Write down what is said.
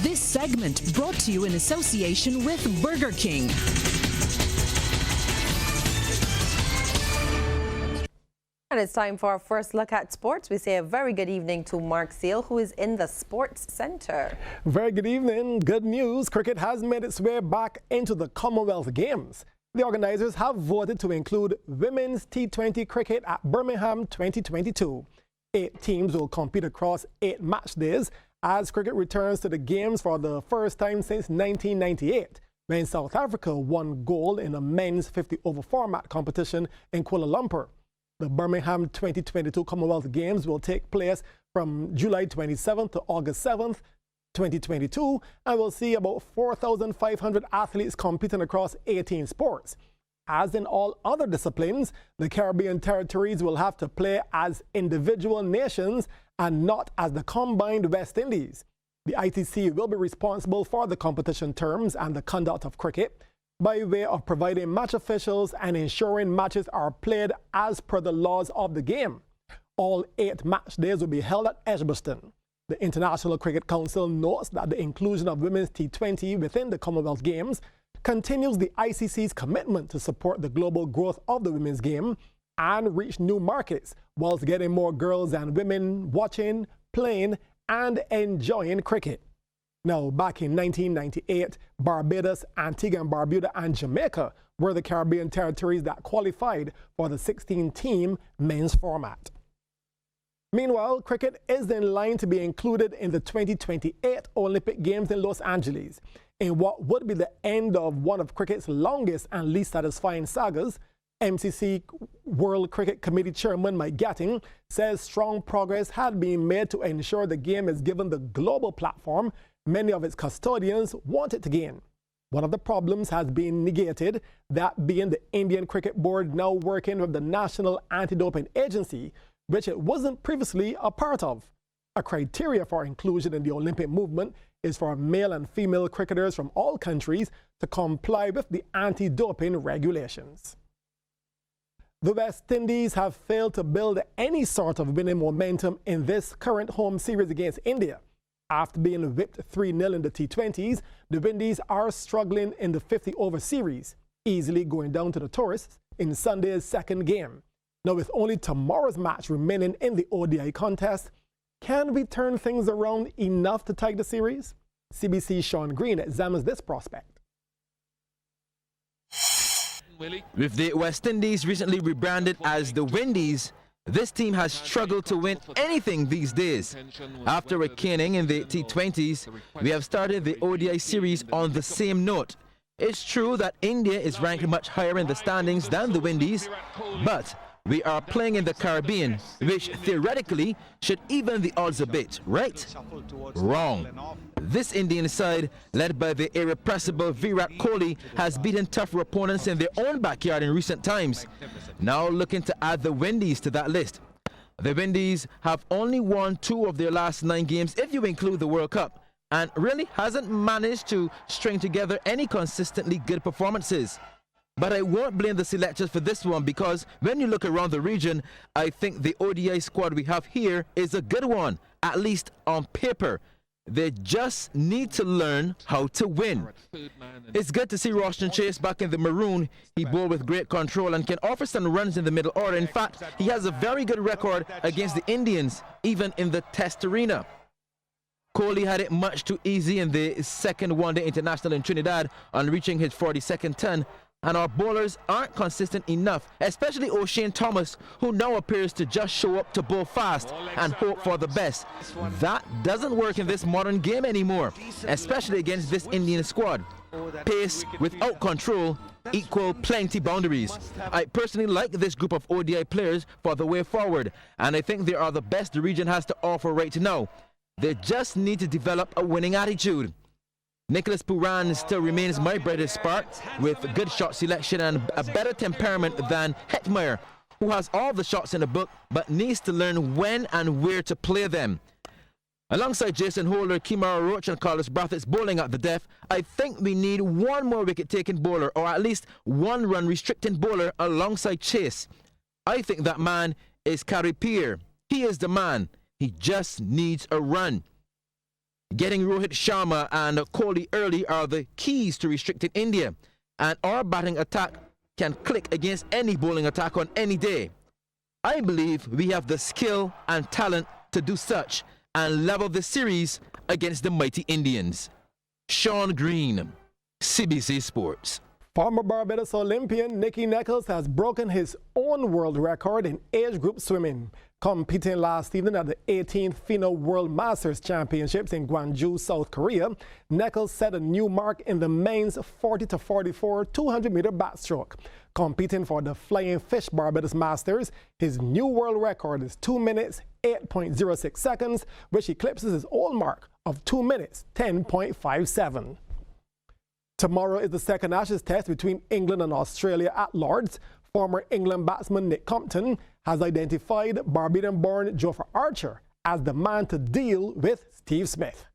This segment brought to you in association with Burger King. And it's time for our first look at sports. We say a very good evening to Mark Seal, who is in the Sports Centre. Very good evening. Good news. Cricket has made its way back into the Commonwealth Games. The organisers have voted to include women's T20 cricket at Birmingham 2022. 8 teams will compete across 8 match days as cricket returns to the Games for the first time since 1998, when South Africa won gold in a men's 50-over format competition in Kuala Lumpur. The Birmingham 2022 Commonwealth Games will take place from July 27th to August 7th, 2022, and will see about 4,500 athletes competing across 18 sports. As in all other disciplines, the Caribbean territories will have to play as individual nations and not as the combined West Indies. The ITC will be responsible for the competition terms and the conduct of cricket, by way of providing match officials and ensuring matches are played as per the laws of the game. All 8 match days will be held at Edgbaston. The International Cricket Council notes that the inclusion of women's T20 within the Commonwealth Games continues the ICC's commitment to support the global growth of the women's game and reach new markets, whilst getting more girls and women watching, playing, and enjoying cricket. Now, back in 1998, Barbados, Antigua and Barbuda, and Jamaica were the Caribbean territories that qualified for the 16-team men's format. Meanwhile, cricket is in line to be included in the 2028 Olympic Games in Los Angeles. In what would be the end of one of cricket's longest and least satisfying sagas, MCC World Cricket Committee Chairman Mike Gatting says strong progress had been made to ensure the game is given the global platform many of its custodians want it to gain. One of the problems has been negated, that being the Indian Cricket Board now working with the National Anti-Doping Agency, which it wasn't previously a part of. A criteria for inclusion in the Olympic movement is for male and female cricketers from all countries to comply with the anti-doping regulations. The West Indies have failed to build any sort of winning momentum in this current home series against India. After being whipped 3-0 in the T20s, the Windies are struggling in the 50-over series, easily going down to the tourists in Sunday's second game. Now, with only tomorrow's match remaining in the ODI contest, can we turn things around enough to tie the series? CBC's Sean Green examines this prospect. With the West Indies recently rebranded as the Windies, this team has struggled to win anything these days. After a caning in the T20s, we have started the ODI series on the same note. It's true that India is ranked much higher in the standings than the Windies, but we are playing in the Caribbean, which theoretically should even the odds a bit, right? Wrong. This Indian side, led by the irrepressible Virat Kohli, has beaten tougher opponents in their own backyard in recent times. Now looking to add the Windies to that list. The Windies have only won 2 of their last 9 games if you include the World Cup, and really hasn't managed to string together any consistently good performances. But I won't blame the selectors for this one, because when you look around the region, I think the ODI squad we have here is a good one, at least on paper. They just need to learn how to win. It's good to see Roshan Chase back in the maroon. He bowled with great control and can offer some runs in the middle order. In fact, he has a very good record against the Indians, even in the Test arena. Kohli had it much too easy in the second one-day international in Trinidad on reaching his 42nd ton. And our bowlers aren't consistent enough, especially O'Shane Thomas, who now appears to just show up to bowl fast and hope for the best. That doesn't work in this modern game anymore, especially against this Indian squad. Pace without control equal plenty boundaries. I personally like this group of ODI players for the way forward, and I think they are the best the region has to offer right now. They just need to develop a winning attitude. Nicholas Pooran still remains my brightest spark, with good shot selection and a better temperament than Hetmeyer, who has all the shots in the book but needs to learn when and where to play them. Alongside Jason Holder, Kemar Roach and Carlos Brathwaite's bowling at the death, I think we need one more wicket-taking bowler, or at least one run-restricting bowler alongside Chase. I think that man is Carey Peer. He is the man. He just needs a run. Getting Rohit Sharma and Kohli early are the keys to restricting India, and our batting attack can click against any bowling attack on any day. I believe we have the skill and talent to do such and level the series against the mighty Indians. Sean Green, CBC Sports. Former Barbados Olympian Nicky Nichols has broken his own world record in age group swimming. Competing last evening at the 18th FINA World Masters Championships in Gwangju, South Korea, Nichols set a new mark in the men's 40-44 200-meter backstroke. Competing for the Flying Fish Barbados Masters, his new world record is 2 minutes 8.06 seconds, which eclipses his old mark of 2 minutes 10.57. Tomorrow is the second Ashes test between England and Australia at Lord's. Former England batsman Nick Compton has identified Barbadian-born Jofra Archer as the man to deal with Steve Smith.